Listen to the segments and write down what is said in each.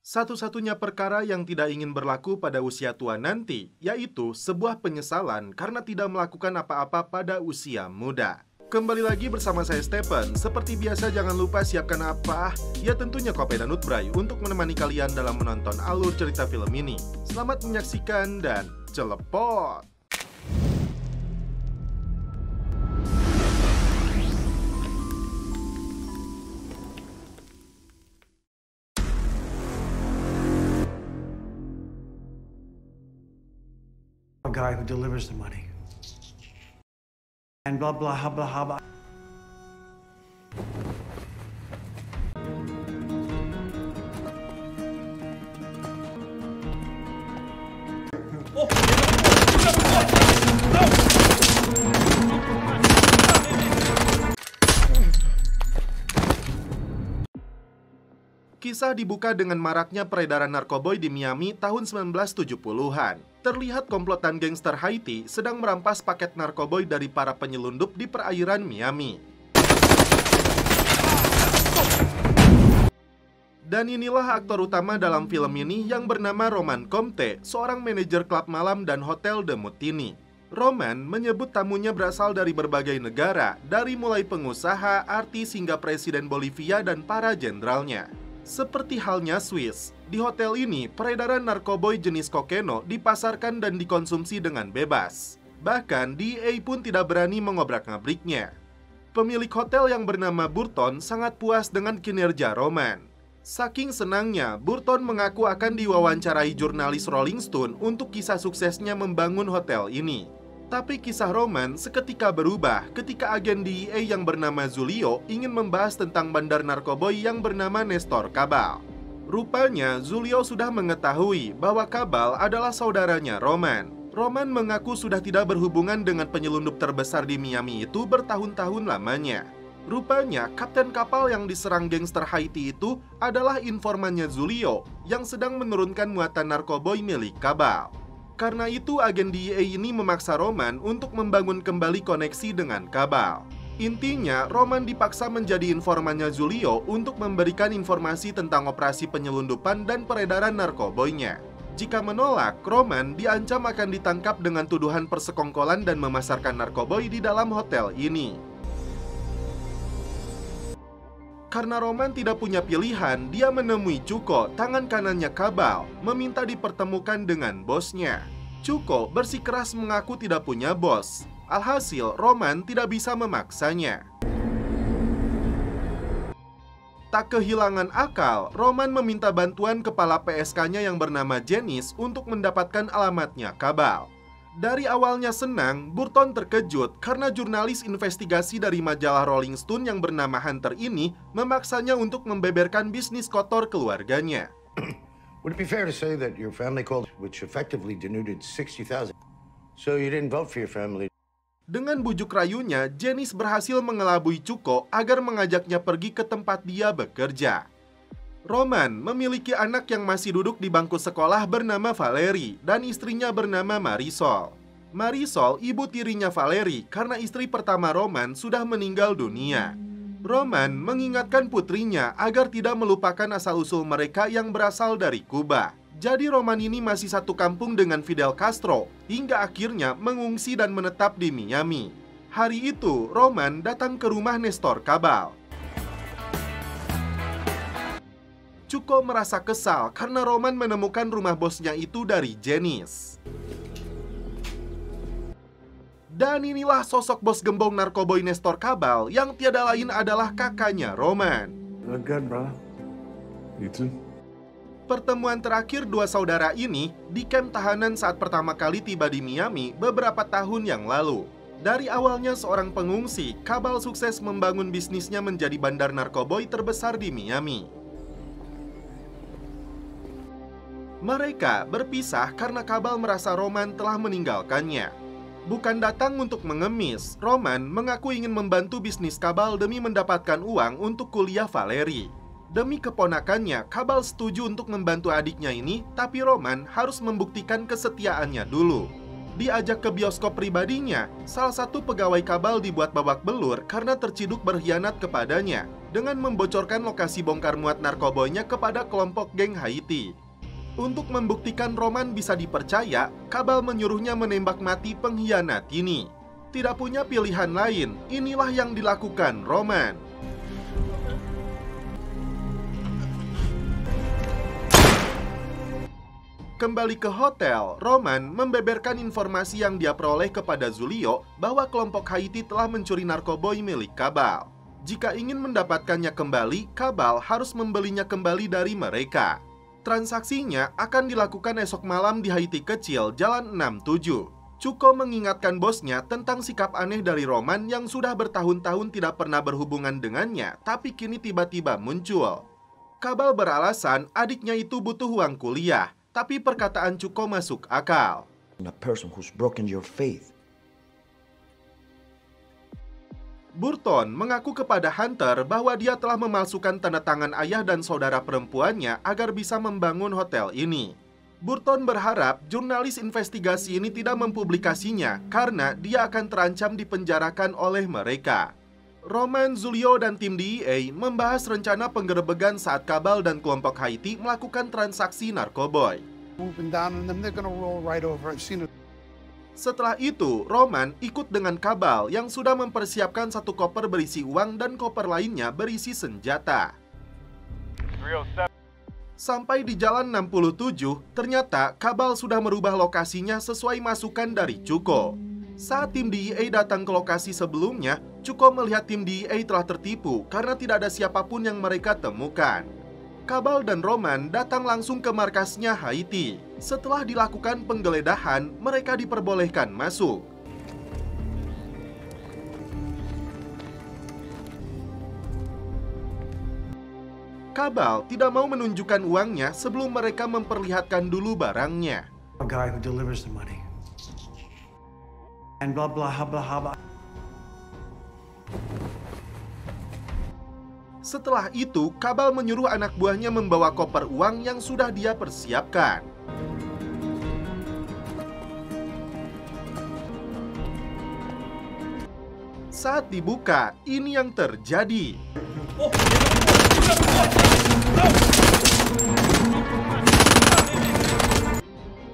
Satu-satunya perkara yang tidak ingin berlaku pada usia tua nanti, yaitu sebuah penyesalan karena tidak melakukan apa-apa pada usia muda. Kembali lagi bersama saya Stephen. Seperti biasa jangan lupa siapkan apa? Ya tentunya kopi dan nutbray untuk menemani kalian dalam menonton alur cerita film ini. Selamat menyaksikan dan celepot! Guy who delivers the money. And blah, blah, blah, blah, blah. Kisah dibuka dengan maraknya peredaran narkoboy di Miami tahun 1970-an. Terlihat komplotan gangster Haiti sedang merampas paket narkoboy dari para penyelundup di perairan Miami. Dan inilah aktor utama dalam film ini yang bernama Roman Comte, seorang manajer klub malam dan hotel The Mutiny. Roman menyebut tamunya berasal dari berbagai negara, dari mulai pengusaha, artis hingga presiden Bolivia dan para jenderalnya. Seperti halnya Swiss, di hotel ini peredaran narkoboy jenis kokeno dipasarkan dan dikonsumsi dengan bebas. Bahkan DEA pun tidak berani mengobrak-ngabriknya. Pemilik hotel yang bernama Burton sangat puas dengan kinerja Roman. Saking senangnya, Burton mengaku akan diwawancarai jurnalis Rolling Stone untuk kisah suksesnya membangun hotel ini. Tapi kisah Roman seketika berubah ketika agen DEA yang bernama Julio ingin membahas tentang bandar narkoboy yang bernama Nestor Cabal. Rupanya Julio sudah mengetahui bahwa Cabal adalah saudaranya Roman. Roman mengaku sudah tidak berhubungan dengan penyelundup terbesar di Miami itu bertahun-tahun lamanya. Rupanya kapten kapal yang diserang gangster Haiti itu adalah informannya Julio yang sedang menurunkan muatan narkoboy milik Cabal. Karena itu agen DEA ini memaksa Roman untuk membangun kembali koneksi dengan Cabal. Intinya, Roman dipaksa menjadi informannya Julio untuk memberikan informasi tentang operasi penyelundupan dan peredaran narkoboynya. Jika menolak, Roman diancam akan ditangkap dengan tuduhan persekongkolan dan memasarkan narkoboy di dalam hotel ini. Karena Roman tidak punya pilihan, dia menemui Cuko, tangan kanannya Cabal, meminta dipertemukan dengan bosnya. Cuko bersikeras mengaku tidak punya bos. Alhasil, Roman tidak bisa memaksanya. Tak kehilangan akal, Roman meminta bantuan kepala PSK-nya yang bernama Janice untuk mendapatkan alamatnya Cabal. Dari awalnya senang, Burton terkejut karena jurnalis investigasi dari majalah Rolling Stone yang bernama Hunter ini memaksanya untuk membeberkan bisnis kotor keluarganya. Would it be fair to say that your family called, which effectively denuded 60,000, so you didn't vote for your family? Dengan bujuk rayunya, Janice berhasil mengelabui Cuko agar mengajaknya pergi ke tempat dia bekerja. Roman memiliki anak yang masih duduk di bangku sekolah bernama Valerie dan istrinya bernama Marisol. Marisol ibu tirinya Valerie karena istri pertama Roman sudah meninggal dunia. Roman mengingatkan putrinya agar tidak melupakan asal-usul mereka yang berasal dari Kuba. Jadi Roman ini masih satu kampung dengan Fidel Castro hingga akhirnya mengungsi dan menetap di Miami. Hari itu Roman datang ke rumah Nestor Cabal. Cuko merasa kesal karena Roman menemukan rumah bosnya itu dari Janice. Dan inilah sosok bos gembong narkoboy Nestor Cabal yang tiada lain adalah kakaknya Roman. Look good, bro. You too. Pertemuan terakhir dua saudara ini di kamp tahanan saat pertama kali tiba di Miami beberapa tahun yang lalu. Dari awalnya seorang pengungsi, Cabal sukses membangun bisnisnya menjadi bandar narkoboy terbesar di Miami. Mereka berpisah karena Cabal merasa Roman telah meninggalkannya. Bukan datang untuk mengemis, Roman mengaku ingin membantu bisnis Cabal demi mendapatkan uang untuk kuliah Valerie. Demi keponakannya, Cabal setuju untuk membantu adiknya ini, tapi Roman harus membuktikan kesetiaannya dulu. Diajak ke bioskop pribadinya, salah satu pegawai Cabal dibuat babak belur karena terciduk berkhianat kepadanya. dengan membocorkan lokasi bongkar muat narkoboynya kepada kelompok geng Haiti. Untuk membuktikan Roman bisa dipercaya, Cabal menyuruhnya menembak mati pengkhianat ini. Tidak punya pilihan lain, inilah yang dilakukan Roman. Kembali ke hotel, Roman membeberkan informasi yang dia peroleh kepada Julio bahwa kelompok Haiti telah mencuri narkoboy milik Cabal. Jika ingin mendapatkannya kembali, Cabal harus membelinya kembali dari mereka. Transaksinya akan dilakukan esok malam di Haiti kecil, Jalan 67. Cuko mengingatkan bosnya tentang sikap aneh dari Roman yang sudah bertahun-tahun tidak pernah berhubungan dengannya, tapi kini tiba-tiba muncul. Cabal beralasan adiknya itu butuh uang kuliah, tapi perkataan Cuko masuk akal. A person who's broken your faith. Burton mengaku kepada Hunter bahwa dia telah memalsukan tanda tangan ayah dan saudara perempuannya agar bisa membangun hotel ini. Burton berharap jurnalis investigasi ini tidak mempublikasinya karena dia akan terancam dipenjarakan oleh mereka. Roman, Julio, dan tim DEA membahas rencana penggerebegan saat Cabal dan kelompok Haiti melakukan transaksi narkoboy. Setelah itu, Roman ikut dengan Cabal yang sudah mempersiapkan satu koper berisi uang dan koper lainnya berisi senjata. Sampai di Jalan 67, ternyata Cabal sudah merubah lokasinya sesuai masukan dari Cuko. Saat tim DEA datang ke lokasi sebelumnya, Cuko melihat tim DEA telah tertipu karena tidak ada siapapun yang mereka temukan. Cabal dan Roman datang langsung ke markasnya Haiti. Setelah dilakukan penggeledahan, mereka diperbolehkan masuk. Cabal tidak mau menunjukkan uangnya sebelum mereka memperlihatkan dulu barangnya. A guy who delivers the money. And blah blah blah blah. Setelah itu, Cabal menyuruh anak buahnya membawa koper uang yang sudah dia persiapkan. Saat dibuka, ini yang terjadi.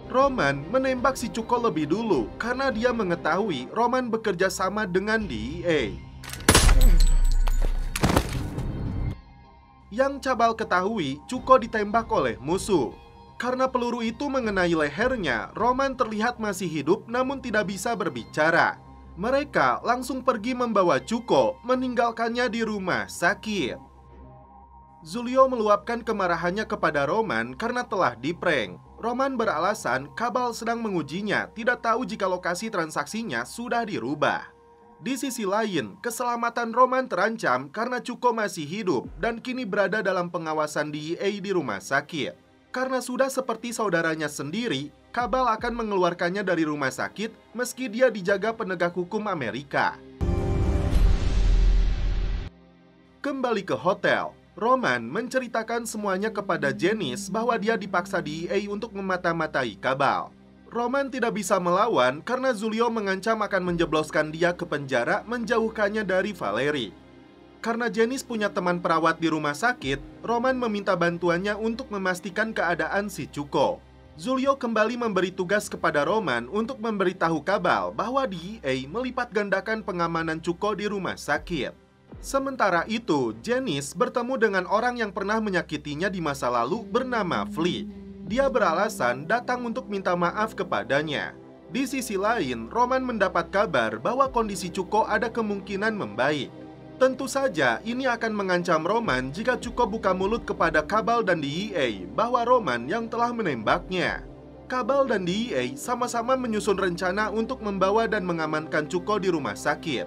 Roman menembak si Cuko lebih dulu karena dia mengetahui Roman bekerja sama dengan DEA. Yang Cabal ketahui, Cuko ditembak oleh musuh. Karena peluru itu mengenai lehernya, Roman terlihat masih hidup namun tidak bisa berbicara. Mereka langsung pergi membawa Cuko, meninggalkannya di rumah sakit. Julio meluapkan kemarahannya kepada Roman karena telah diprank. Roman beralasan Cabal sedang mengujinya, tidak tahu jika lokasi transaksinya sudah dirubah. Di sisi lain, keselamatan Roman terancam karena Cuko masih hidup dan kini berada dalam pengawasan DEA di rumah sakit. Karena sudah seperti saudaranya sendiri, Cabal akan mengeluarkannya dari rumah sakit meski dia dijaga penegak hukum Amerika. Kembali ke hotel, Roman menceritakan semuanya kepada Janice bahwa dia dipaksa DEA untuk memata-matai Cabal. Roman tidak bisa melawan karena Julio mengancam akan menjebloskan dia ke penjara, menjauhkannya dari Valerie. Karena Janice punya teman perawat di rumah sakit, Roman meminta bantuannya untuk memastikan keadaan si Cuko. Julio kembali memberi tugas kepada Roman untuk memberitahu Cabal bahwa DEA melipat gandakan pengamanan Cuko di rumah sakit. Sementara itu, Janice bertemu dengan orang yang pernah menyakitinya di masa lalu bernama Flea. Dia beralasan datang untuk minta maaf kepadanya. Di sisi lain, Roman mendapat kabar bahwa kondisi Cuko ada kemungkinan membaik. Tentu saja ini akan mengancam Roman jika Cuko buka mulut kepada Cabal dan DEA bahwa Roman yang telah menembaknya. Cabal dan DEA sama-sama menyusun rencana untuk membawa dan mengamankan Cuko di rumah sakit.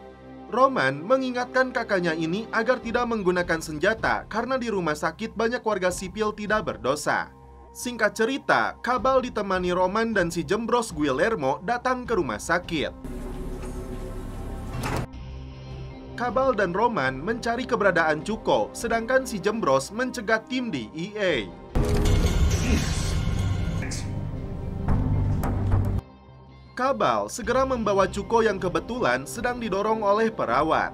Roman mengingatkan kakaknya ini agar tidak menggunakan senjata karena di rumah sakit banyak warga sipil tidak berdosa. Singkat cerita, Cabal ditemani Roman dan si jembros Guillermo datang ke rumah sakit. Cabal dan Roman mencari keberadaan Cuko, sedangkan si jembros mencegat tim DEA. Cabal segera membawa Cuko yang kebetulan sedang didorong oleh perawat.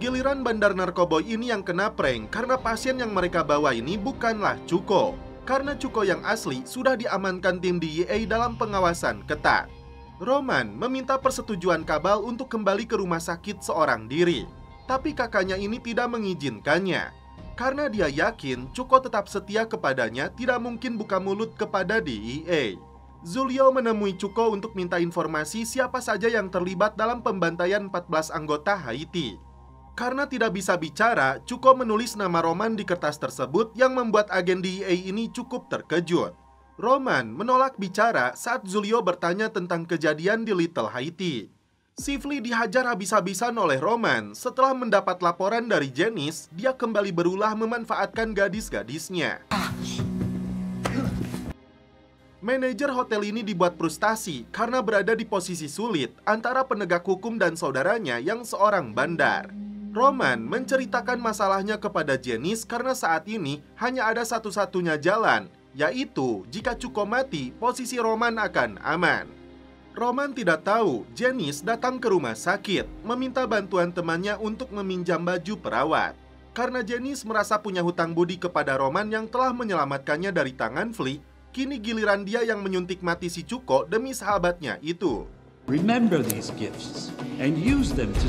giliran bandar narkoboy ini yang kena prank karena pasien yang mereka bawa ini bukanlah Cuko. Karena Cuko yang asli sudah diamankan tim DEA dalam pengawasan ketat. Roman meminta persetujuan Kabal untuk kembali ke rumah sakit seorang diri. Tapi kakaknya ini tidak mengizinkannya. Karena dia yakin Cuko tetap setia kepadanya, tidak mungkin buka mulut kepada DEA. Julio menemui Cuko untuk minta informasi siapa saja yang terlibat dalam pembantaian 14 anggota Haiti. Karena tidak bisa bicara, Cuko menulis nama Roman di kertas tersebut yang membuat agen DEA ini cukup terkejut. Roman menolak bicara saat Julio bertanya tentang kejadian di Little Haiti. Sifli dihajar habis-habisan oleh Roman. Setelah mendapat laporan dari Janice, dia kembali berulah memanfaatkan gadis-gadisnya. Manajer hotel ini dibuat frustasi karena berada di posisi sulit antara penegak hukum dan saudaranya yang seorang bandar. Roman menceritakan masalahnya kepada Janice karena saat ini hanya ada satu-satunya jalan, yaitu jika Cuko mati, posisi Roman akan aman. Roman tidak tahu Janice datang ke rumah sakit, meminta bantuan temannya untuk meminjam baju perawat. Karena Janice merasa punya hutang budi kepada Roman yang telah menyelamatkannya dari tangan Flea, kini giliran dia yang menyuntik mati si Cuko demi sahabatnya itu. Remember these gifts and use them to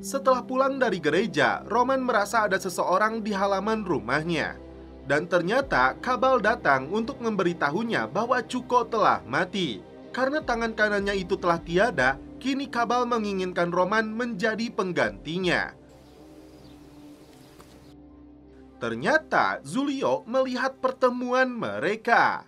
Setelah pulang dari gereja, Roman merasa ada seseorang di halaman rumahnya. Dan ternyata Kabal datang untuk memberitahunya bahwa Cuko telah mati. Karena tangan kanannya itu telah tiada, kini Kabal menginginkan Roman menjadi penggantinya. Ternyata Julio melihat pertemuan mereka.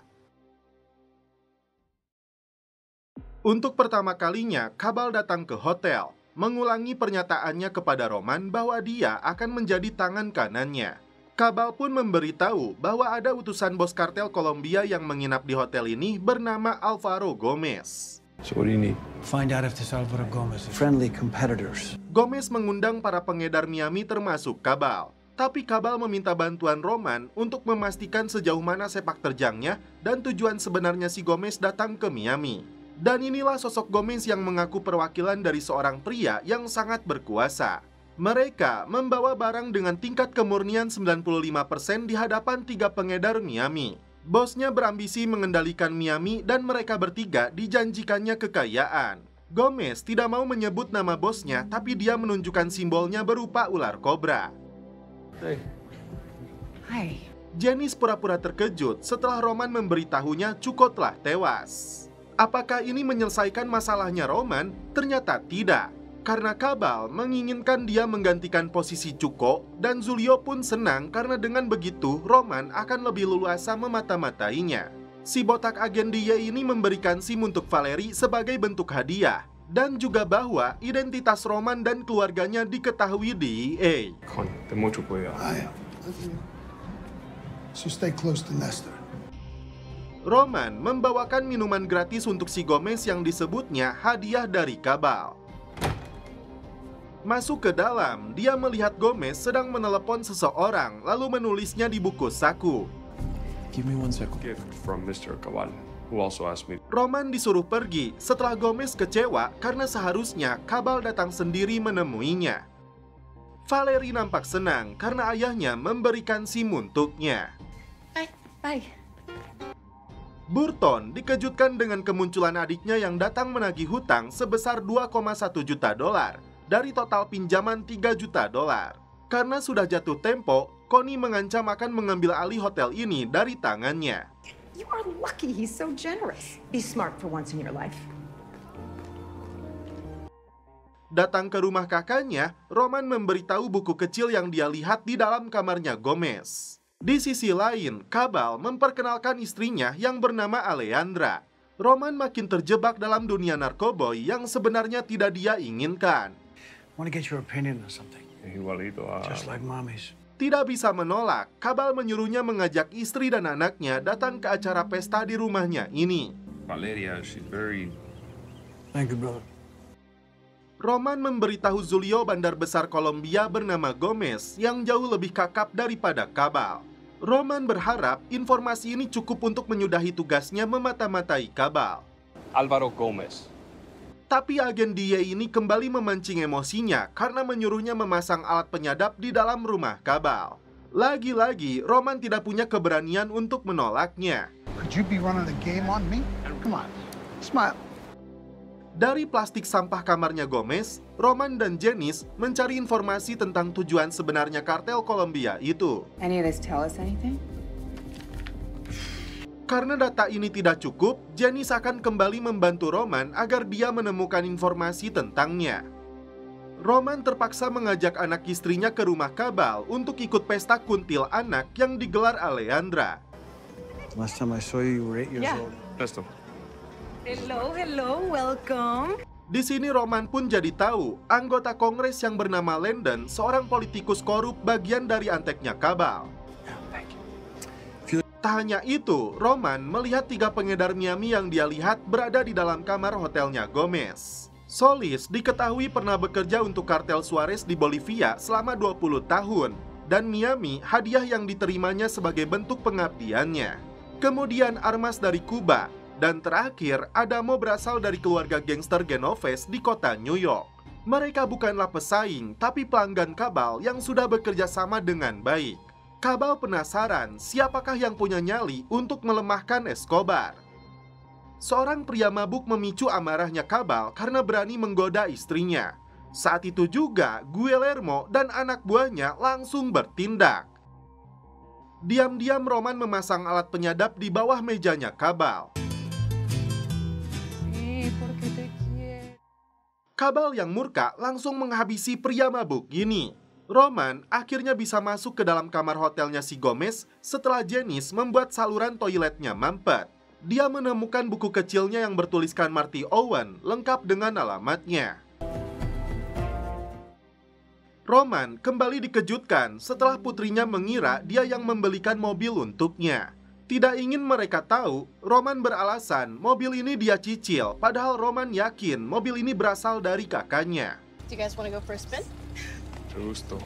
Untuk pertama kalinya, Kabal datang ke hotel, mengulangi pernyataannya kepada Roman bahwa dia akan menjadi tangan kanannya. Kabal pun memberitahu bahwa ada utusan bos kartel Kolombia yang menginap di hotel ini bernama Alvaro Gomez. So what do you need? Find out if this Alvaro Gomez is Friendly competitors. Gomez mengundang para pengedar Miami termasuk Kabal. Tapi Kabal meminta bantuan Roman untuk memastikan sejauh mana sepak terjangnya dan tujuan sebenarnya si Gomez datang ke Miami. Dan inilah sosok Gomez yang mengaku perwakilan dari seorang pria yang sangat berkuasa. Mereka membawa barang dengan tingkat kemurnian 95% di hadapan 3 pengedar Miami. Bosnya berambisi mengendalikan Miami dan mereka bertiga dijanjikannya kekayaan. Gomez tidak mau menyebut nama bosnya, tapi dia menunjukkan simbolnya berupa ular kobra. Hey. Hai. Janice pura-pura terkejut setelah Roman memberitahunya Cuko telah tewas. Apakah ini menyelesaikan masalahnya Roman? Ternyata tidak. Karena Kabal menginginkan dia menggantikan posisi Cuko, dan Julio pun senang karena dengan begitu Roman akan lebih leluasa memata-matainya. Si botak agen dia ini memberikan SIM untuk Valerie sebagai bentuk hadiah. Dan juga bahwa identitas Roman dan keluarganya diketahui DEA. Con, ten mucho cuidado. So stay close to Nestor. Roman membawakan minuman gratis untuk si Gomez yang disebutnya hadiah dari Kabal. Masuk ke dalam, dia melihat Gomez sedang menelepon seseorang, lalu menulisnya di buku saku. Give me 1 second. Gift from Mr. Cabal, who also asked me. Roman disuruh pergi setelah Gomez kecewa karena seharusnya Kabal datang sendiri menemuinya. Valerie nampak senang karena ayahnya memberikan SIM untuknya. Bye. Burton dikejutkan dengan kemunculan adiknya yang datang menagih hutang sebesar 2,1 juta dolar dari total pinjaman 3 juta dolar. Karena sudah jatuh tempo, Connie mengancam akan mengambil alih hotel ini dari tangannya. You are lucky he's so generous. Be smart for once in your life. Datang ke rumah kakaknya, Roman memberitahu buku kecil yang dia lihat di dalam kamarnya Gomez. Di sisi lain, Kabal memperkenalkan istrinya yang bernama Alejandra. Roman makin terjebak dalam dunia narkoboy yang sebenarnya tidak dia inginkan. Want to get your opinion on something? Igualito a... Just like mommy's. Tidak bisa menolak, Kabal menyuruhnya mengajak istri dan anaknya datang ke acara pesta di rumahnya ini. Valeria, she's very... Thank you, brother. Roman memberitahu Julio bandar besar Kolombia bernama Gomez yang jauh lebih kakap daripada Kabal. Roman berharap informasi ini cukup untuk menyudahi tugasnya memata-matai Kabal. Alvaro Gomez. Tapi agen DEA ini kembali memancing emosinya karena menyuruhnya memasang alat penyadap di dalam rumah Kabal. Lagi-lagi, Roman tidak punya keberanian untuk menolaknya. Could you be running a game on me? Come on, smile. Dari plastik sampah kamarnya Gomez, Roman dan Janice mencari informasi tentang tujuan sebenarnya kartel Colombia itu. Any of this tell us anything? Karena data ini tidak cukup, Janice akan kembali membantu Roman agar dia menemukan informasi tentangnya. Roman terpaksa mengajak anak istrinya ke rumah Kabal untuk ikut pesta kuntil anak yang digelar Alejandra. Last time I saw you, you were 8 years old. Esto. Hello, welcome. Di sini Roman pun jadi tahu, anggota Kongres yang bernama Landon, seorang politikus korup bagian dari anteknya Kabal. Tak hanya itu, Roman melihat 3 pengedar Miami yang dia lihat berada di dalam kamar hotelnya Gomez. Solis diketahui pernah bekerja untuk kartel Suarez di Bolivia selama 20 tahun, dan Miami hadiah yang diterimanya sebagai bentuk pengabdiannya. Kemudian Armas dari Kuba, dan terakhir Adamo berasal dari keluarga gangster Genoves di kota New York. Mereka bukanlah pesaing, tapi pelanggan Kabal yang sudah bekerja sama dengan baik. Kabal penasaran siapakah yang punya nyali untuk melemahkan Escobar. Seorang pria mabuk memicu amarahnya Kabal karena berani menggoda istrinya. Saat itu juga Guillermo dan anak buahnya langsung bertindak. Diam-diam Roman memasang alat penyadap di bawah mejanya Kabal. Kabal yang murka langsung menghabisi pria mabuk ini. Roman akhirnya bisa masuk ke dalam kamar hotelnya si Gomez setelah Janice membuat saluran toiletnya mampet. Dia menemukan buku kecilnya yang bertuliskan Marty Owen lengkap dengan alamatnya. Roman kembali dikejutkan setelah putrinya mengira dia yang membelikan mobil untuknya. Tidak ingin mereka tahu, Roman beralasan mobil ini dia cicil, padahal Roman yakin mobil ini berasal dari kakaknya. Do you guys want to go for a spin? Gusto.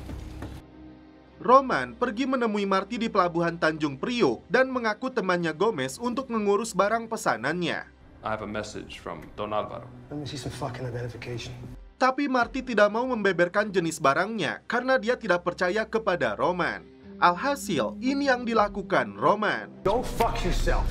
Roman pergi menemui Marty di pelabuhan Tanjung Priok dan mengaku temannya Gomez untuk mengurus barang pesanannya. I have a message from Don Alvaro. Let me see some fucking identification. Tapi Marty tidak mau membeberkan jenis barangnya karena dia tidak percaya kepada Roman. Alhasil, ini yang dilakukan Roman. Go fuck yourself.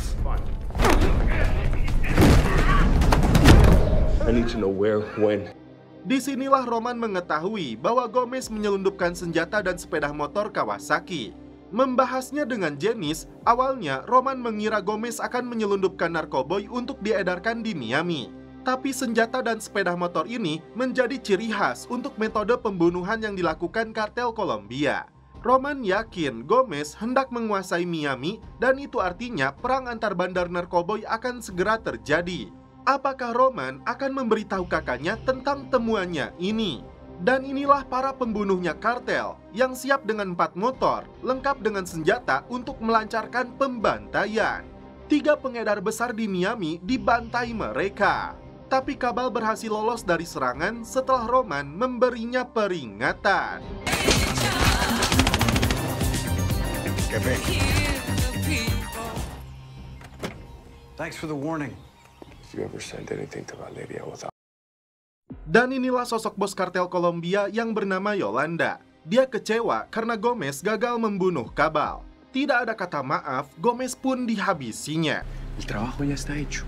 I need to know where, when. Disinilah Roman mengetahui bahwa Gomez menyelundupkan senjata dan sepeda motor Kawasaki. Membahasnya dengan Janice, awalnya Roman mengira Gomez akan menyelundupkan narkoboy untuk diedarkan di Miami. Tapi senjata dan sepeda motor ini menjadi ciri khas untuk metode pembunuhan yang dilakukan kartel Colombia. Roman yakin Gomez hendak menguasai Miami dan itu artinya perang antar bandar narkoboy akan segera terjadi. Apakah Roman akan memberitahu kakaknya tentang temuannya ini? Dan inilah para pembunuhnya kartel yang siap dengan 4 motor, lengkap dengan senjata untuk melancarkan pembantaian. 3 pengedar besar di Miami dibantai mereka. Tapi Kabal berhasil lolos dari serangan setelah Roman memberinya peringatan. Thanks for the warning. If you ever send anything to Valeria without... Dan inilah sosok bos kartel Colombia yang bernama Yolanda. Dia kecewa karena Gomez gagal membunuh Kabal. Tidak ada kata maaf, Gomez pun dihabisinya. El trabajo ya está hecho.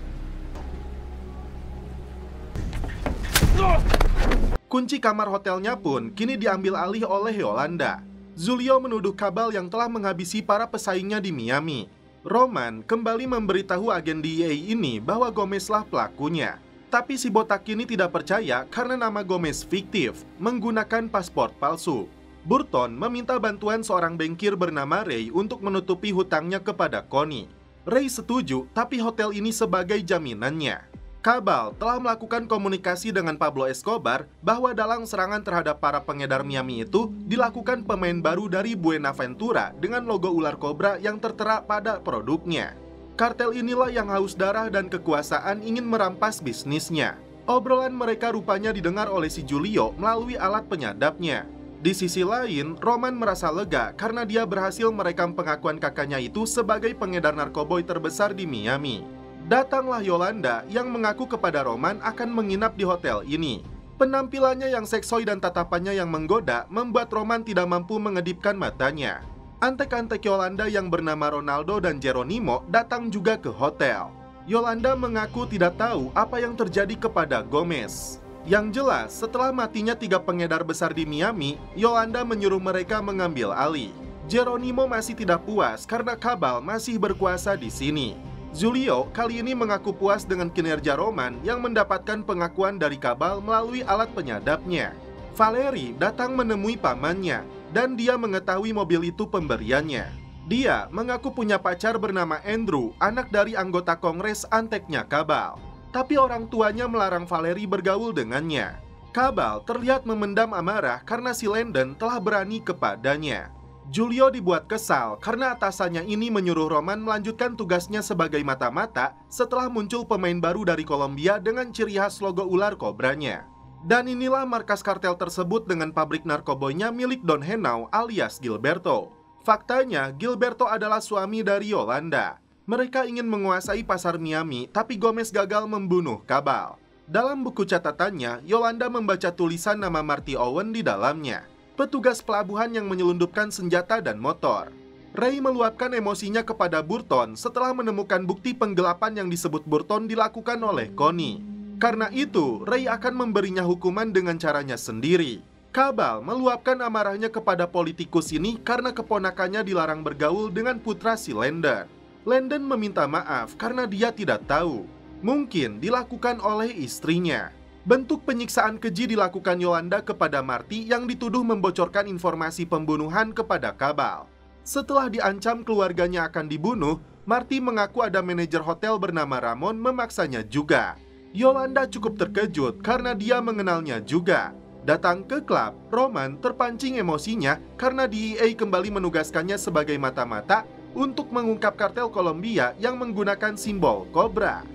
Kunci kamar hotelnya pun kini diambil alih oleh Yolanda. Julio menuduh Kabal yang telah menghabisi para pesaingnya di Miami. Roman kembali memberitahu agen DEA ini bahwa Gomezlah pelakunya. Tapi si botak ini tidak percaya karena nama Gomez fiktif, menggunakan paspor palsu. Burton meminta bantuan seorang bankir bernama Ray untuk menutupi hutangnya kepada Connie. Ray setuju, tapi hotel ini sebagai jaminannya. Kabal telah melakukan komunikasi dengan Pablo Escobar bahwa dalam serangan terhadap para pengedar Miami itu dilakukan pemain baru dari Buenaventura dengan logo ular kobra yang tertera pada produknya. Kartel inilah yang haus darah dan kekuasaan ingin merampas bisnisnya. Obrolan mereka rupanya didengar oleh si Julio melalui alat penyadapnya. Di sisi lain, Roman merasa lega karena dia berhasil merekam pengakuan kakaknya itu sebagai pengedar narkoboy terbesar di Miami. Datanglah Yolanda yang mengaku kepada Roman akan menginap di hotel ini. Penampilannya yang seksoi dan tatapannya yang menggoda membuat Roman tidak mampu mengedipkan matanya. Antek-antek Yolanda yang bernama Ronaldo dan Geronimo datang juga ke hotel. Yolanda mengaku tidak tahu apa yang terjadi kepada Gomez. Yang jelas, setelah matinya 3 pengedar besar di Miami, Yolanda menyuruh mereka mengambil alih. Geronimo masih tidak puas karena Cabal masih berkuasa di sini. Julio kali ini mengaku puas dengan kinerja Roman yang mendapatkan pengakuan dari Cabal melalui alat penyadapnya. Valerie datang menemui pamannya, dan dia mengetahui mobil itu pemberiannya. Dia mengaku punya pacar bernama Andrew, anak dari anggota Kongres anteknya Cabal. Tapi orang tuanya melarang Valerie bergaul dengannya. Cabal terlihat memendam amarah karena si Landon telah berani kepadanya. Julio dibuat kesal karena atasannya ini menyuruh Roman melanjutkan tugasnya sebagai mata-mata setelah muncul pemain baru dari Kolombia dengan ciri khas logo ular kobranya. Dan inilah markas kartel tersebut dengan pabrik narkoboynya milik Don Henao alias Gilberto. Faktanya, Gilberto adalah suami dari Yolanda. Mereka ingin menguasai pasar Miami, tapi Gomez gagal membunuh Cabal. Dalam buku catatannya, Yolanda membaca tulisan nama Marty Owen di dalamnya, petugas pelabuhan yang menyelundupkan senjata dan motor. Ray meluapkan emosinya kepada Burton setelah menemukan bukti penggelapan yang disebut Burton dilakukan oleh Connie. Karena itu, Ray akan memberinya hukuman dengan caranya sendiri. Cabal meluapkan amarahnya kepada politikus ini karena keponakannya dilarang bergaul dengan putra si Landon. Landon meminta maaf karena dia tidak tahu. Mungkin dilakukan oleh istrinya. Bentuk penyiksaan keji dilakukan Yolanda kepada Marty yang dituduh membocorkan informasi pembunuhan kepada Cabal. Setelah diancam keluarganya akan dibunuh, Marty mengaku ada manajer hotel bernama Ramon memaksanya juga. Yolanda cukup terkejut karena dia mengenalnya juga. Datang ke klub, Roman terpancing emosinya karena DEA kembali menugaskannya sebagai mata-mata untuk mengungkap kartel Kolombia yang menggunakan simbol kobra.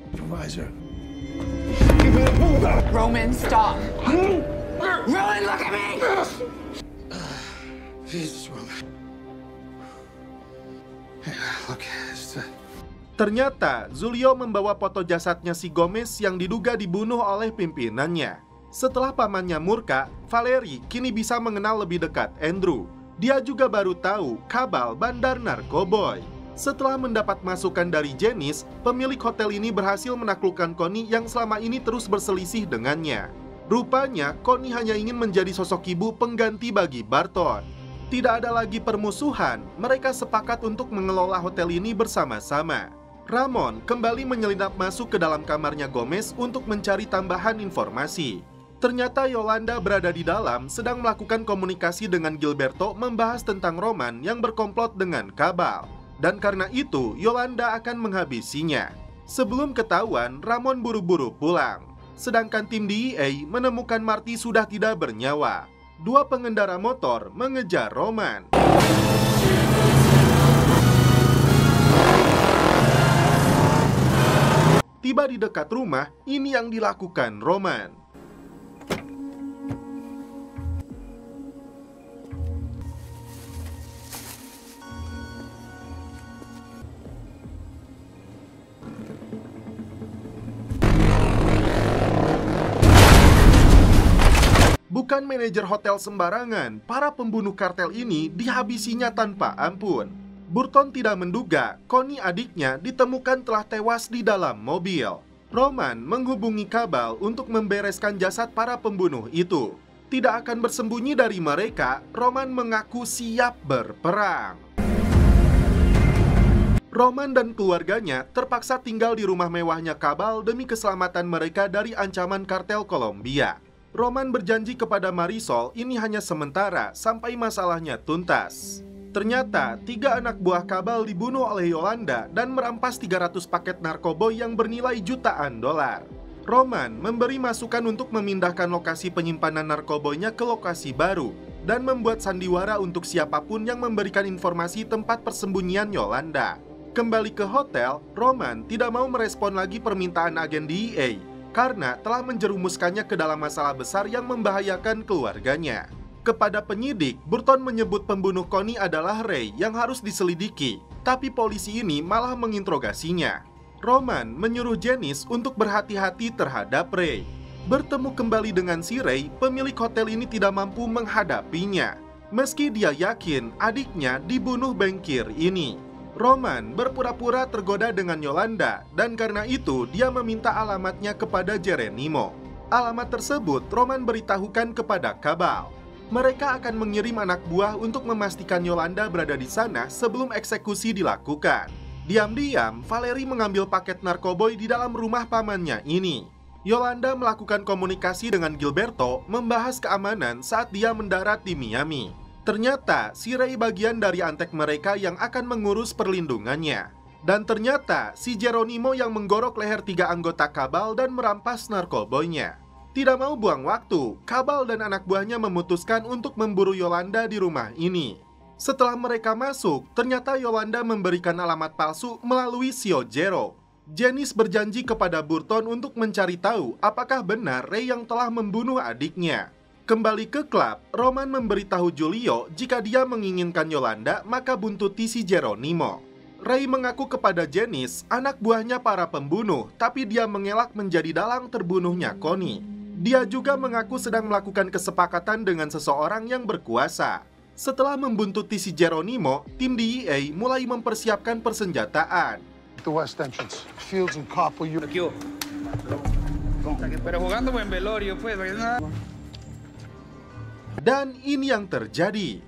Roman, stop! Roman, look at me! Jesus, Roman. Look, Ternyata, Julio membawa foto jasadnya si Gomez yang diduga dibunuh oleh pimpinannya. Setelah pamannya murka, Valerie kini bisa mengenal lebih dekat Andrew. Dia juga baru tahu Cabal bandar narkoboy. Setelah mendapat masukan dari Janice, pemilik hotel ini berhasil menaklukkan Connie yang selama ini terus berselisih dengannya. Rupanya, Connie hanya ingin menjadi sosok ibu pengganti bagi Barton. Tidak ada lagi permusuhan, mereka sepakat untuk mengelola hotel ini bersama-sama. Ramon kembali menyelinap masuk ke dalam kamarnya Gomez untuk mencari tambahan informasi. Ternyata Yolanda berada di dalam sedang melakukan komunikasi dengan Gilberto membahas tentang Roman yang berkomplot dengan Cabal. Dan karena itu, Yolanda akan menghabisinya. Sebelum ketahuan, Ramon buru-buru pulang. Sedangkan tim DEA menemukan Marty sudah tidak bernyawa. 2 pengendara motor mengejar Roman. Tiba di dekat rumah, ini yang dilakukan Roman. Bukan manajer hotel sembarangan, para pembunuh kartel ini dihabisinya tanpa ampun. Burton tidak menduga Connie adiknya ditemukan telah tewas di dalam mobil. Roman menghubungi Cabal untuk membereskan jasad para pembunuh itu. Tidak akan bersembunyi dari mereka, Roman mengaku siap berperang. Roman dan keluarganya terpaksa tinggal di rumah mewahnya Cabal demi keselamatan mereka dari ancaman kartel Kolombia. Roman berjanji kepada Marisol ini hanya sementara sampai masalahnya tuntas. Ternyata 3 anak buah Cabal dibunuh oleh Yolanda dan merampas 300 paket narkoboy yang bernilai jutaan dolar. Roman memberi masukan untuk memindahkan lokasi penyimpanan narkoboynya ke lokasi baru dan membuat sandiwara untuk siapapun yang memberikan informasi tempat persembunyian Yolanda. Kembali ke hotel, Roman tidak mau merespon lagi permintaan agen DEA karena telah menjerumuskannya ke dalam masalah besar yang membahayakan keluarganya. Kepada penyidik, Burton menyebut pembunuh Connie adalah Ray yang harus diselidiki, tapi polisi ini malah menginterogasinya. Roman menyuruh Janice untuk berhati-hati terhadap Ray. Bertemu kembali dengan si Ray, pemilik hotel ini tidak mampu menghadapinya. Meski dia yakin adiknya dibunuh bankir ini. Roman berpura-pura tergoda dengan Yolanda dan karena itu dia meminta alamatnya kepada Jeronimo. Alamat tersebut Roman beritahukan kepada Cabal. Mereka akan mengirim anak buah untuk memastikan Yolanda berada di sana sebelum eksekusi dilakukan. Diam-diam, Valerie mengambil paket narkoboy di dalam rumah pamannya ini. Yolanda melakukan komunikasi dengan Gilberto membahas keamanan saat dia mendarat di Miami. Ternyata si Ray bagian dari antek mereka yang akan mengurus perlindungannya. Dan ternyata si Jeronimo yang menggorok leher 3 anggota Cabal dan merampas narkoboynya. Tidak mau buang waktu, Cabal dan anak buahnya memutuskan untuk memburu Yolanda di rumah ini. Setelah mereka masuk, ternyata Yolanda memberikan alamat palsu melalui Sio Jero. Janice berjanji kepada Burton untuk mencari tahu apakah benar Ray yang telah membunuh adiknya. Kembali ke klub, Roman memberitahu Julio jika dia menginginkan Yolanda maka buntuti si Jeronimo. Ray mengaku kepada Janice anak buahnya para pembunuh, tapi dia mengelak menjadi dalang terbunuhnya Connie. Dia juga mengaku sedang melakukan kesepakatan dengan seseorang yang berkuasa. Setelah membuntuti si Jeronimo, tim DEA mulai mempersiapkan persenjataan. The West Entrance. Fields and Copper. Pero jugando buen velorio, pues. Dan ini yang terjadi.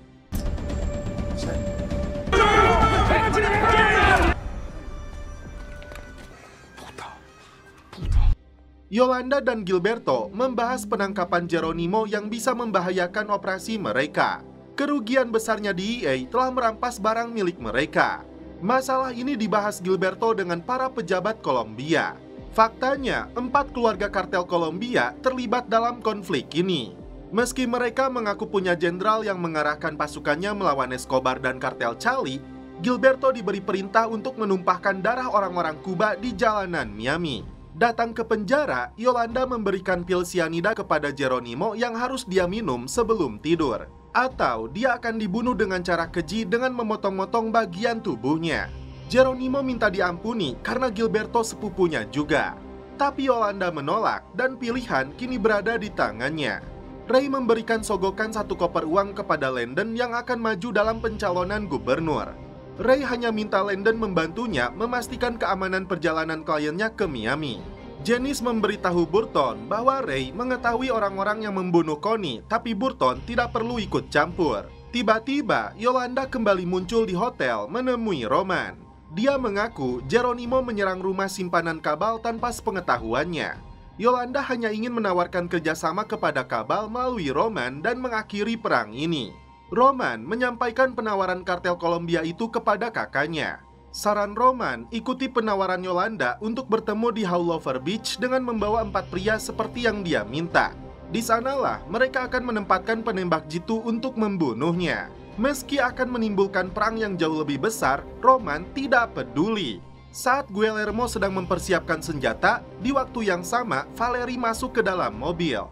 Yolanda dan Gilberto membahas penangkapan Jeronimo yang bisa membahayakan operasi mereka. Kerugian besarnya DEA telah merampas barang milik mereka. Masalah ini dibahas Gilberto dengan para pejabat Kolombia. Faktanya, 4 keluarga kartel Kolombia terlibat dalam konflik ini. Meski mereka mengaku punya jenderal yang mengarahkan pasukannya melawan Escobar dan kartel Cali, Gilberto diberi perintah untuk menumpahkan darah orang-orang Kuba di jalanan Miami. Datang ke penjara, Yolanda memberikan pil sianida kepada Jeronimo yang harus dia minum sebelum tidur. Atau dia akan dibunuh dengan cara keji dengan memotong-motong bagian tubuhnya. Jeronimo minta diampuni karena Gilberto sepupunya juga. Tapi Yolanda menolak dan pilihan kini berada di tangannya. Ray memberikan sogokan 1 koper uang kepada Landon yang akan maju dalam pencalonan gubernur. Ray hanya minta Landon membantunya memastikan keamanan perjalanan kliennya ke Miami. Janice memberitahu Burton bahwa Ray mengetahui orang-orang yang membunuh Connie, tapi Burton tidak perlu ikut campur. Tiba-tiba, Yolanda kembali muncul di hotel menemui Roman. Dia mengaku Jeronimo menyerang rumah simpanan Cabal tanpa sepengetahuannya. Yolanda hanya ingin menawarkan kerjasama kepada Cabal melalui Roman dan mengakhiri perang ini. Roman menyampaikan penawaran kartel Kolombia itu kepada kakaknya. Saran Roman ikuti penawaran Yolanda untuk bertemu di Haulover Beach dengan membawa 4 pria seperti yang dia minta. Di sanalah mereka akan menempatkan penembak jitu untuk membunuhnya. Meski akan menimbulkan perang yang jauh lebih besar, Roman tidak peduli. Saat Guillermo sedang mempersiapkan senjata, di waktu yang sama Valerie masuk ke dalam mobil.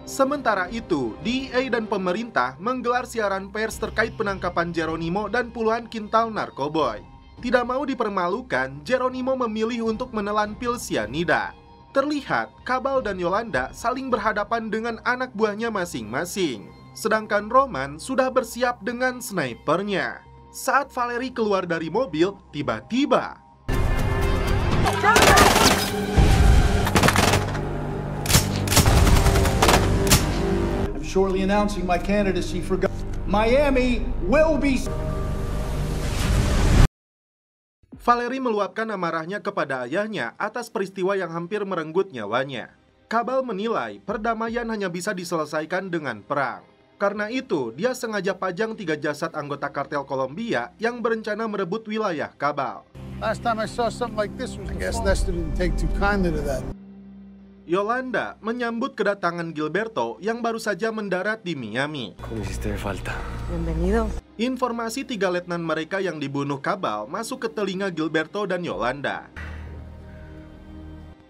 Sementara itu, DEA dan pemerintah menggelar siaran pers terkait penangkapan Jeronimo dan puluhan kintal narkoboy. Tidak mau dipermalukan, Jeronimo memilih untuk menelan pil sianida. Terlihat, Cabal dan Yolanda saling berhadapan dengan anak buahnya masing-masing. Sedangkan Roman sudah bersiap dengan snipernya. Saat Valerie keluar dari mobil, tiba-tiba shortly announcing my candidacy for Miami will be. Valerie meluapkan amarahnya kepada ayahnya atas peristiwa yang hampir merenggut nyawanya. Cabal menilai perdamaian hanya bisa diselesaikan dengan perang. Karena itu, dia sengaja pajang 3 jasad anggota kartel Kolombia yang berencana merebut wilayah Cabal. Last time I saw something like this, I guess Lester didn't take too kindly to that. Yolanda menyambut kedatangan Gilberto yang baru saja mendarat di Miami. Informasi 3 letnan mereka yang dibunuh Cabal masuk ke telinga Gilberto dan Yolanda.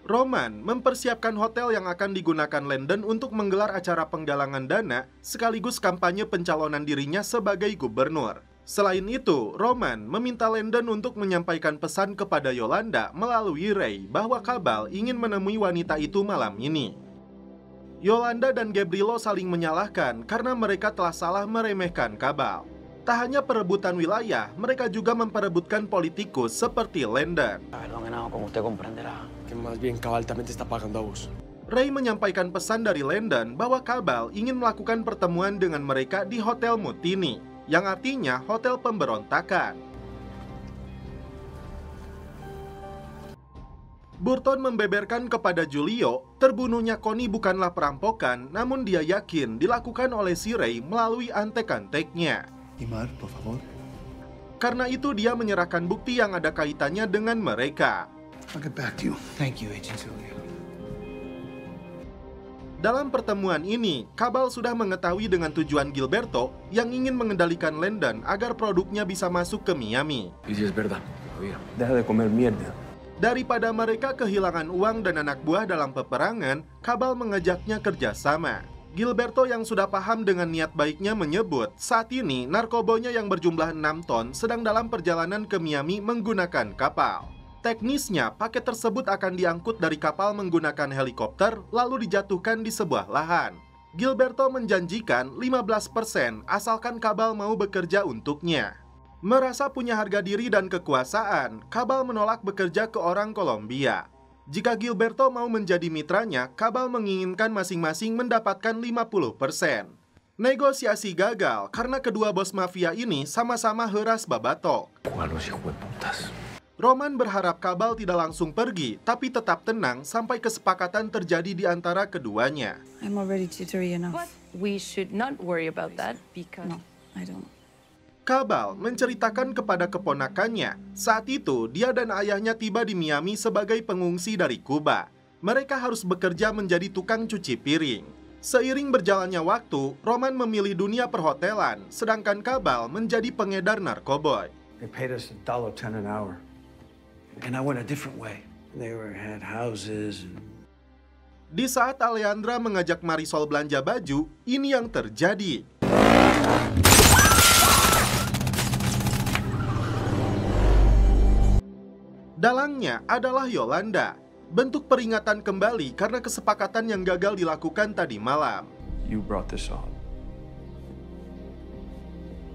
Roman mempersiapkan hotel yang akan digunakan Landon untuk menggelar acara penggalangan dana sekaligus kampanye pencalonan dirinya sebagai gubernur. Selain itu, Roman meminta Landon untuk menyampaikan pesan kepada Yolanda melalui Ray bahwa Cabal ingin menemui wanita itu malam ini. Yolanda dan Gabrielo saling menyalahkan karena mereka telah salah meremehkan Cabal. Tak hanya perebutan wilayah, mereka juga memperebutkan politikus seperti Landon. Ray menyampaikan pesan dari Landon bahwa Cabal ingin melakukan pertemuan dengan mereka di Hotel Mutiny, yang artinya hotel pemberontakan. Burton membeberkan kepada Julio, terbunuhnya Connie bukanlah perampokan, namun dia yakin dilakukan oleh si Ray melalui antek-anteknya. Por favor. Karena itu dia menyerahkan bukti yang ada kaitannya dengan mereka. I'll get back to you. Thank you, Agent Julio. Dalam pertemuan ini, Cabal sudah mengetahui dengan tujuan Gilberto yang ingin mengendalikan Landon agar produknya bisa masuk ke Miami. Deja de comer mierda. Daripada mereka kehilangan uang dan anak buah dalam peperangan, Cabal mengajaknya kerjasama. Gilberto yang sudah paham dengan niat baiknya menyebut, saat ini narkobonya yang berjumlah 6 ton sedang dalam perjalanan ke Miami menggunakan kapal. Teknisnya, paket tersebut akan diangkut dari kapal menggunakan helikopter lalu dijatuhkan di sebuah lahan. Gilberto menjanjikan 15% asalkan Cabal mau bekerja untuknya. Merasa punya harga diri dan kekuasaan, Cabal menolak bekerja ke orang Kolombia. Jika Gilberto mau menjadi mitranya, Cabal menginginkan masing-masing mendapatkan 50%. Negosiasi gagal karena kedua bos mafia ini sama-sama heras babatok. Roman berharap Cabal tidak langsung pergi, tapi tetap tenang sampai kesepakatan terjadi di antara keduanya. I'm already jittery enough. But we should not worry about that because... No, I don't. Cabal menceritakan kepada keponakannya, saat itu dia dan ayahnya tiba di Miami sebagai pengungsi dari Kuba. Mereka harus bekerja menjadi tukang cuci piring. Seiring berjalannya waktu, Roman memilih dunia perhotelan, sedangkan Cabal menjadi pengedar narkoboy. They paid us $1.10 an hour. And I went a different way. They had houses and... Di saat Alejandra mengajak Marisol belanja baju, ini yang terjadi. Dalangnya adalah Yolanda. Bentuk peringatan kembali karena kesepakatan yang gagal dilakukan tadi malam. You brought this on.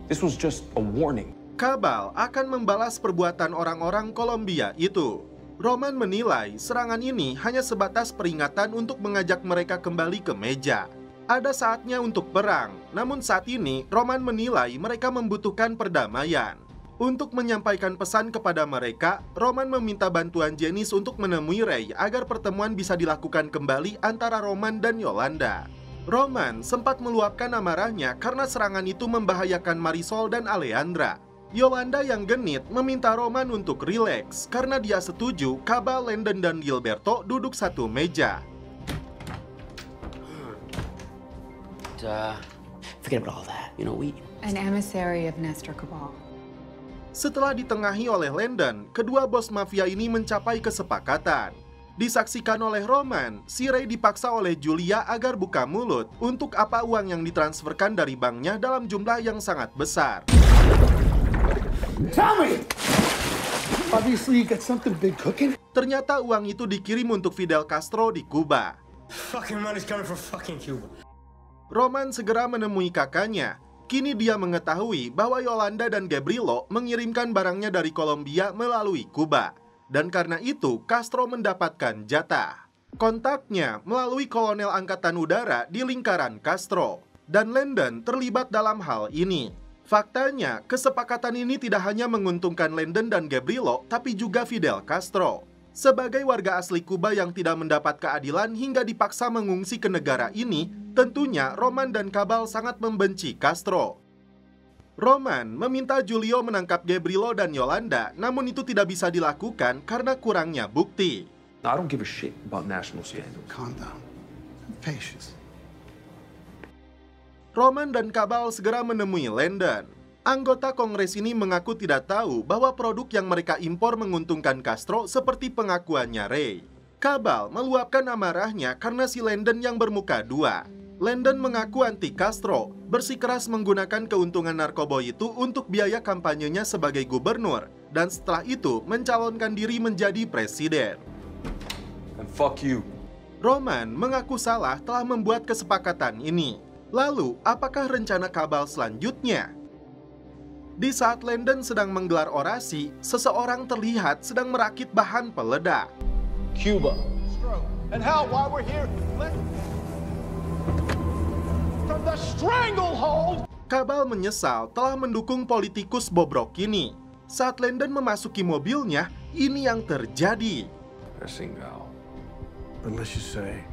This was just a warning. Cabal akan membalas perbuatan orang-orang Kolombia itu. Roman menilai serangan ini hanya sebatas peringatan untuk mengajak mereka kembali ke meja. Ada saatnya untuk perang, namun saat ini Roman menilai mereka membutuhkan perdamaian. Untuk menyampaikan pesan kepada mereka, Roman meminta bantuan Janice untuk menemui Ray agar pertemuan bisa dilakukan kembali antara Roman dan Yolanda. Roman sempat meluapkan amarahnya karena serangan itu membahayakan Marisol dan Alejandra. Yolanda yang genit meminta Roman untuk rileks karena dia setuju Cabal, Landon, dan Gilberto duduk satu meja. Forget about all that. You know, An emissary of Nestor Cabal. Setelah ditengahi oleh Landon, kedua bos mafia ini mencapai kesepakatan. Disaksikan oleh Roman, si Ray dipaksa oleh Julia agar buka mulut untuk apa uang yang ditransferkan dari banknya dalam jumlah yang sangat besar. Tell me! Obviously you got something big cooking. Ternyata uang itu dikirim untuk Fidel Castro di Kuba. Fucking money's coming from fucking Cuba. Roman segera menemui kakaknya. Kini dia mengetahui bahwa Yolanda dan Gabrielo mengirimkan barangnya dari Kolombia melalui Kuba. Dan karena itu, Castro mendapatkan jatah. Kontaknya melalui kolonel angkatan udara di lingkaran Castro. Dan Landon terlibat dalam hal ini. Faktanya, kesepakatan ini tidak hanya menguntungkan Landon dan Gabrielo, tapi juga Fidel Castro. Sebagai warga asli Kuba yang tidak mendapat keadilan hingga dipaksa mengungsi ke negara ini, tentunya Roman dan Cabal sangat membenci Castro. Roman meminta Julio menangkap Gabrielo dan Yolanda, namun itu tidak bisa dilakukan karena kurangnya bukti. I don't give a shit about national scandal. Calm down. Patience. Roman dan Cabal segera menemui Landon. Anggota Kongres ini mengaku tidak tahu bahwa produk yang mereka impor menguntungkan Castro seperti pengakuannya Ray. Cabal meluapkan amarahnya karena si Landon yang bermuka dua. Landon mengaku anti Castro, bersikeras menggunakan keuntungan narkoboy itu untuk biaya kampanyenya sebagai gubernur, dan setelah itu mencalonkan diri menjadi presiden. And fuck you. Roman mengaku salah telah membuat kesepakatan ini. Lalu, apakah rencana kabal selanjutnya? Di saat Landon sedang menggelar orasi, seseorang terlihat sedang merakit bahan peledak. Cuba. And hell, while we're here, from the stranglehold. Kabal menyesal telah mendukung politikus bobrok ini. Saat Landon memasuki mobilnya, ini yang terjadi. But let's just say,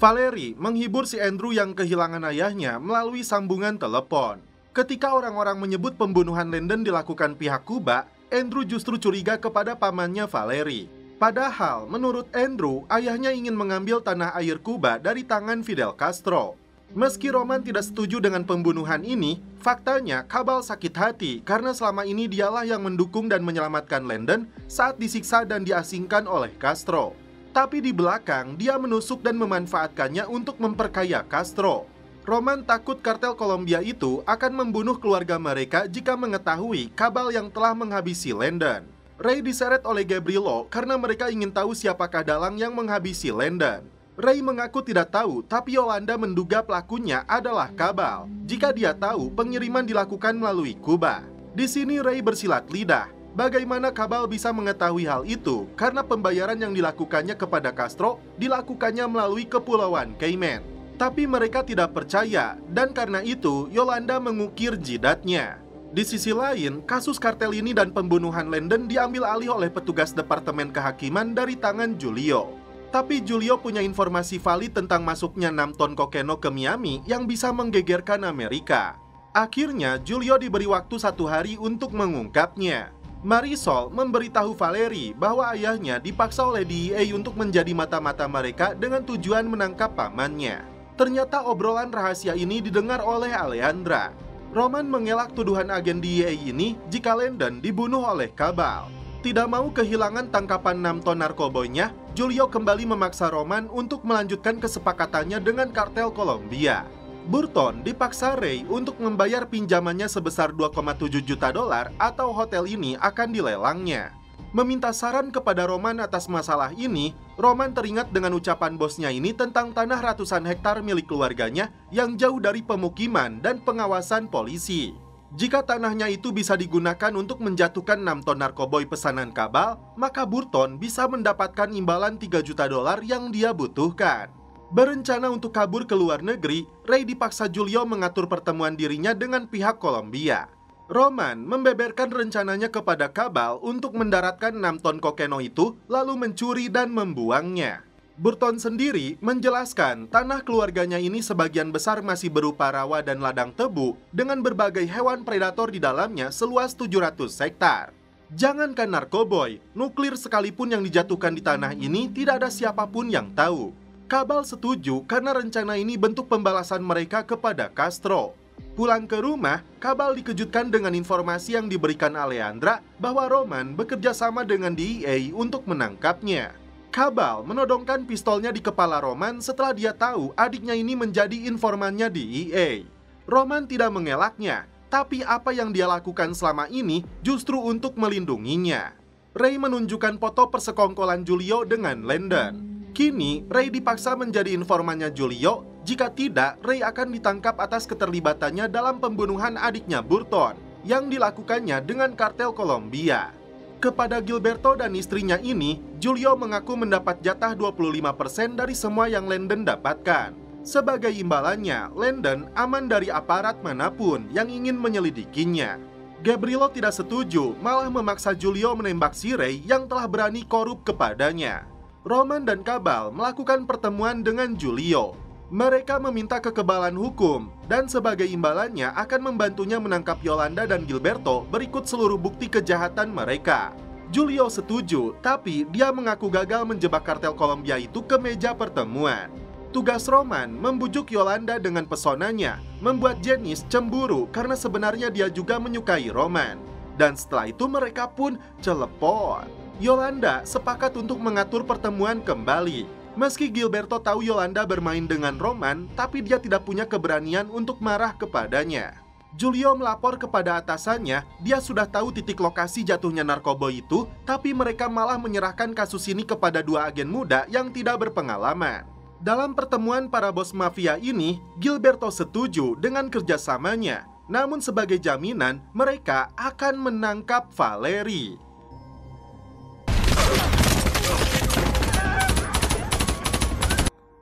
Valerie menghibur si Andrew yang kehilangan ayahnya melalui sambungan telepon. Ketika orang-orang menyebut pembunuhan Landon dilakukan pihak Kuba, Andrew justru curiga kepada pamannya Valerie. Padahal, menurut Andrew, ayahnya ingin mengambil tanah air Kuba dari tangan Fidel Castro. Meski Roman tidak setuju dengan pembunuhan ini, faktanya Kabal sakit hati karena selama ini dialah yang mendukung dan menyelamatkan Landon saat disiksa dan diasingkan oleh Castro. Tapi di belakang, dia menusuk dan memanfaatkannya untuk memperkaya Castro. Roman takut kartel Kolombia itu akan membunuh keluarga mereka jika mengetahui Kabal yang telah menghabisi Landon. Ray diseret oleh Gabrielo karena mereka ingin tahu siapakah dalang yang menghabisi Landon. Ray mengaku tidak tahu, tapi Yolanda menduga pelakunya adalah Kabal. Jika dia tahu, pengiriman dilakukan melalui Kuba. Di sini Ray bersilat lidah. Bagaimana Kabal bisa mengetahui hal itu? Karena pembayaran yang dilakukannya kepada Castro dilakukannya melalui Kepulauan Cayman. Tapi mereka tidak percaya, dan karena itu Yolanda mengukir jidatnya. Di sisi lain, kasus kartel ini dan pembunuhan Landon diambil alih oleh petugas Departemen Kehakiman dari tangan Julio. Tapi Julio punya informasi valid tentang masuknya 6 ton kokain ke Miami yang bisa menggegerkan Amerika. Akhirnya, Julio diberi waktu 1 hari untuk mengungkapnya. Marisol memberitahu Valerie bahwa ayahnya dipaksa oleh DEA untuk menjadi mata-mata mereka dengan tujuan menangkap pamannya. Ternyata obrolan rahasia ini didengar oleh Alejandra. Roman mengelak tuduhan agen DEA ini jika Landon dibunuh oleh Kabal. Tidak mau kehilangan tangkapan 6 ton narkoboynya, Julio kembali memaksa Roman untuk melanjutkan kesepakatannya dengan kartel Kolombia. Burton dipaksa Ray untuk membayar pinjamannya sebesar $2,7 juta atau hotel ini akan dilelangnya. Meminta saran kepada Roman atas masalah ini, Roman teringat dengan ucapan bosnya ini tentang tanah ratusan hektar milik keluarganya yang jauh dari pemukiman dan pengawasan polisi. Jika tanahnya itu bisa digunakan untuk menjatuhkan 6 ton narkoboy pesanan Kabal, maka Burton bisa mendapatkan imbalan $3 juta yang dia butuhkan. Berencana untuk kabur ke luar negeri, Ray dipaksa Julio mengatur pertemuan dirinya dengan pihak Kolombia. Roman membeberkan rencananya kepada Kabal untuk mendaratkan 6 ton kokain itu, lalu mencuri dan membuangnya. Burton sendiri menjelaskan tanah keluarganya ini sebagian besar masih berupa rawa dan ladang tebu dengan berbagai hewan predator di dalamnya seluas 700 hektar. Jangankan narkoboy, nuklir sekalipun yang dijatuhkan di tanah ini tidak ada siapapun yang tahu. Kabal setuju karena rencana ini bentuk pembalasan mereka kepada Castro. Pulang ke rumah, Kabal dikejutkan dengan informasi yang diberikan Alejandra bahwa Roman bekerja sama dengan DEA untuk menangkapnya. Kabal menodongkan pistolnya di kepala Roman setelah dia tahu adiknya ini menjadi informannya DEA. Roman tidak mengelaknya, tapi apa yang dia lakukan selama ini justru untuk melindunginya. Ray menunjukkan foto persekongkolan Julio dengan Landon. Kini, Ray dipaksa menjadi informannya Julio. Jika tidak, Ray akan ditangkap atas keterlibatannya dalam pembunuhan adiknya Burton yang dilakukannya dengan kartel Kolombia. Kepada Gilberto dan istrinya ini, Julio mengaku mendapat jatah 25% dari semua yang Landon dapatkan. Sebagai imbalannya, Landon aman dari aparat manapun yang ingin menyelidikinya. Gabrielo tidak setuju, malah memaksa Julio menembak si Ray yang telah berani korup kepadanya. Roman dan Kabal melakukan pertemuan dengan Julio. Mereka meminta kekebalan hukum dan sebagai imbalannya akan membantunya menangkap Yolanda dan Gilberto berikut seluruh bukti kejahatan mereka. Julio setuju, tapi dia mengaku gagal menjebak kartel Kolombia itu ke meja pertemuan. Tugas Roman membujuk Yolanda dengan pesonanya, membuat Janice cemburu karena sebenarnya dia juga menyukai Roman. Dan setelah itu mereka pun celepon. Yolanda sepakat untuk mengatur pertemuan kembali. Meski Gilberto tahu Yolanda bermain dengan Roman, tapi dia tidak punya keberanian untuk marah kepadanya. Julio melapor kepada atasannya, dia sudah tahu titik lokasi jatuhnya narkoba itu, tapi mereka malah menyerahkan kasus ini kepada dua agen muda yang tidak berpengalaman. Dalam pertemuan para bos mafia ini, Gilberto setuju dengan kerjasamanya. Namun sebagai jaminan, mereka akan menangkap Valerie.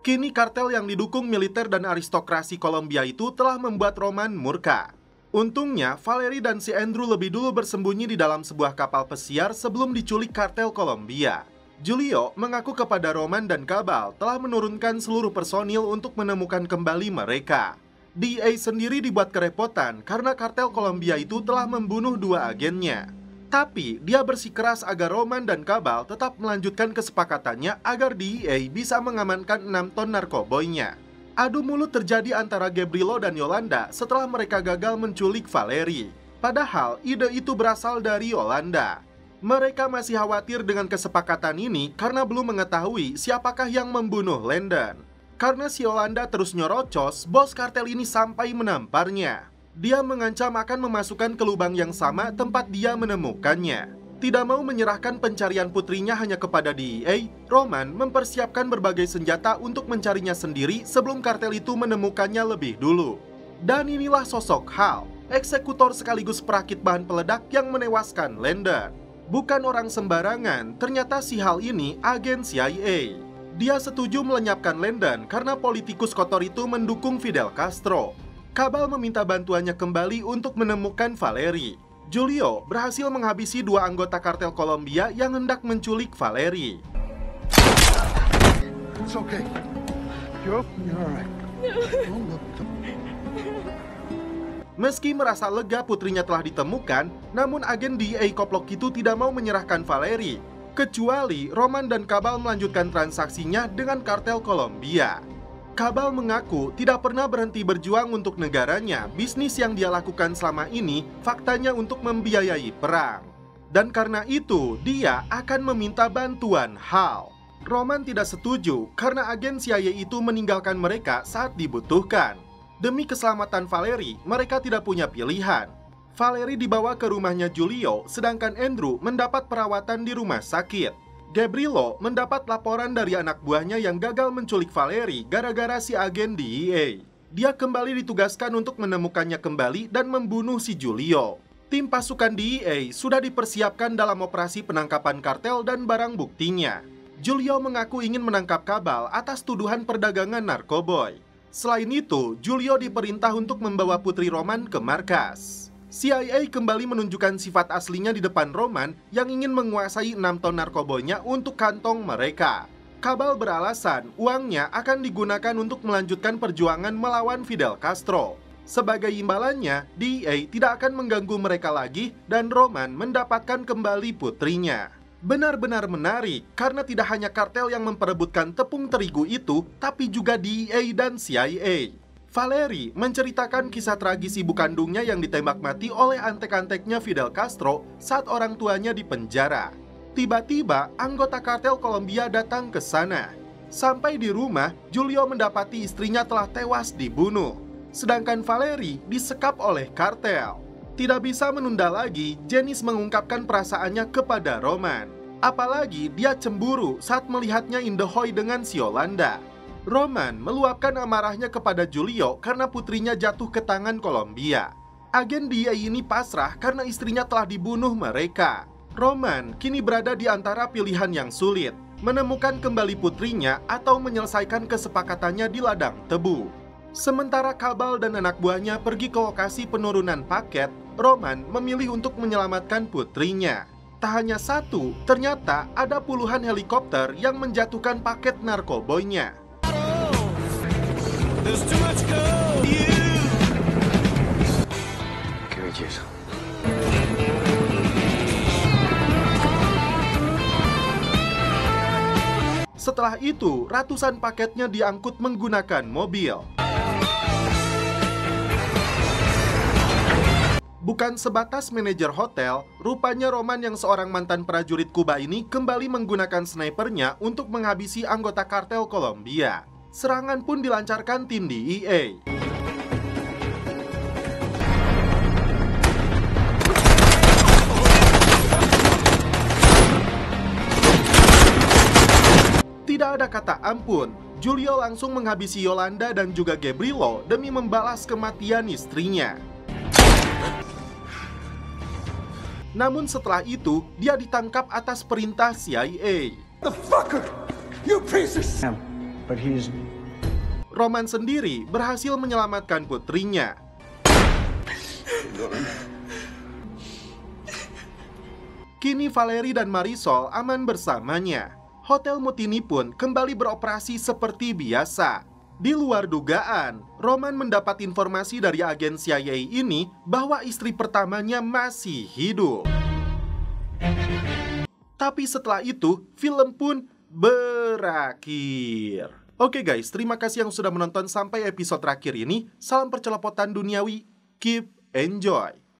Kini kartel yang didukung militer dan aristokrasi Kolombia itu telah membuat Roman murka. Untungnya, Valerie dan si Andrew lebih dulu bersembunyi di dalam sebuah kapal pesiar sebelum diculik kartel Kolombia. Julio mengaku kepada Roman dan Cabal telah menurunkan seluruh personil untuk menemukan kembali mereka. DEA sendiri dibuat kerepotan karena kartel Kolombia itu telah membunuh dua agennya. Tapi dia bersikeras agar Roman dan Cabal tetap melanjutkan kesepakatannya agar DEA bisa mengamankan 6 ton narkoboynya. Adu mulut terjadi antara Gabrielo dan Yolanda setelah mereka gagal menculik Valerie. Padahal ide itu berasal dari Yolanda. Mereka masih khawatir dengan kesepakatan ini karena belum mengetahui siapakah yang membunuh Landon. Karena si Yolanda terus nyorocos, bos kartel ini sampai menamparnya. Dia mengancam akan memasukkan ke lubang yang sama tempat dia menemukannya. Tidak mau menyerahkan pencarian putrinya hanya kepada DEA, Roman mempersiapkan berbagai senjata untuk mencarinya sendiri sebelum kartel itu menemukannya lebih dulu. Dan inilah sosok Hal, eksekutor sekaligus perakit bahan peledak yang menewaskan Landon. Bukan orang sembarangan, ternyata si Hal ini agen CIA. Dia setuju melenyapkan Landon karena politikus kotor itu mendukung Fidel Castro. Cabal meminta bantuannya kembali untuk menemukan Valerie. Julio berhasil menghabisi dua anggota kartel Kolombia yang hendak menculik Valerie. It's okay. You're all right. Meski merasa lega putrinya telah ditemukan, namun agen DEA Koplok itu tidak mau menyerahkan Valerie, kecuali Roman dan Cabal melanjutkan transaksinya dengan kartel Kolombia. Cabal mengaku tidak pernah berhenti berjuang untuk negaranya. Bisnis yang dia lakukan selama ini faktanya untuk membiayai perang. Dan karena itu, dia akan meminta bantuan Hal. Roman tidak setuju karena agen CIA itu meninggalkan mereka saat dibutuhkan. Demi keselamatan Valerie, mereka tidak punya pilihan. Valerie dibawa ke rumahnya Julio, sedangkan Andrew mendapat perawatan di rumah sakit. Gabrielo mendapat laporan dari anak buahnya yang gagal menculik Valerie gara-gara si agen DEA. Dia kembali ditugaskan untuk menemukannya kembali dan membunuh si Julio. Tim pasukan DEA sudah dipersiapkan dalam operasi penangkapan kartel dan barang buktinya. Julio mengaku ingin menangkap Cabal atas tuduhan perdagangan narkoboy. Selain itu, Julio diperintah untuk membawa putri Roman ke markas. CIA kembali menunjukkan sifat aslinya di depan Roman yang ingin menguasai 6 ton narkoboynya untuk kantong mereka. Cabal beralasan uangnya akan digunakan untuk melanjutkan perjuangan melawan Fidel Castro. Sebagai imbalannya, DEA tidak akan mengganggu mereka lagi dan Roman mendapatkan kembali putrinya. Benar-benar menarik karena tidak hanya kartel yang memperebutkan tepung terigu itu, tapi juga DEA dan CIA. Valerie menceritakan kisah tragis ibu kandungnya yang ditembak mati oleh antek-anteknya Fidel Castro saat orang tuanya dipenjara. Tiba-tiba, anggota kartel Kolombia datang ke sana. Sampai di rumah, Julio mendapati istrinya telah tewas dibunuh. Sedangkan Valerie disekap oleh kartel. Tidak bisa menunda lagi, Janice mengungkapkan perasaannya kepada Roman. Apalagi dia cemburu saat melihatnya in the hoy dengan si Yolanda. Roman meluapkan amarahnya kepada Julio karena putrinya jatuh ke tangan Kolombia. Agen DEA ini pasrah karena istrinya telah dibunuh mereka. Roman kini berada di antara pilihan yang sulit, menemukan kembali putrinya atau menyelesaikan kesepakatannya di ladang tebu. Sementara Cabal dan anak buahnya pergi ke lokasi penurunan paket, Roman memilih untuk menyelamatkan putrinya. Tak hanya satu, ternyata ada puluhan helikopter yang menjatuhkan paket narkoboynya. Setelah itu, ratusan paketnya diangkut menggunakan mobil. Bukan sebatas manajer hotel, rupanya Roman yang seorang mantan prajurit Kuba ini kembali menggunakan snipernya untuk menghabisi anggota kartel Kolombia. Serangan pun dilancarkan tim DEA. Tidak ada kata ampun, Julio langsung menghabisi Yolanda dan juga Gabrielo demi membalas kematian istrinya. Namun setelah itu, dia ditangkap atas perintah CIA. The fucker! You piece of shit! But he's... Roman sendiri berhasil menyelamatkan putrinya. Kini Valerie dan Marisol aman bersamanya. Hotel Mutiny pun kembali beroperasi seperti biasa. Di luar dugaan, Roman mendapat informasi dari agen CIA ini bahwa istri pertamanya masih hidup. Tapi setelah itu, film pun berakhir. Oke guys, terima kasih yang sudah menonton sampai episode terakhir ini. Salam percelopotan duniawi, keep enjoy.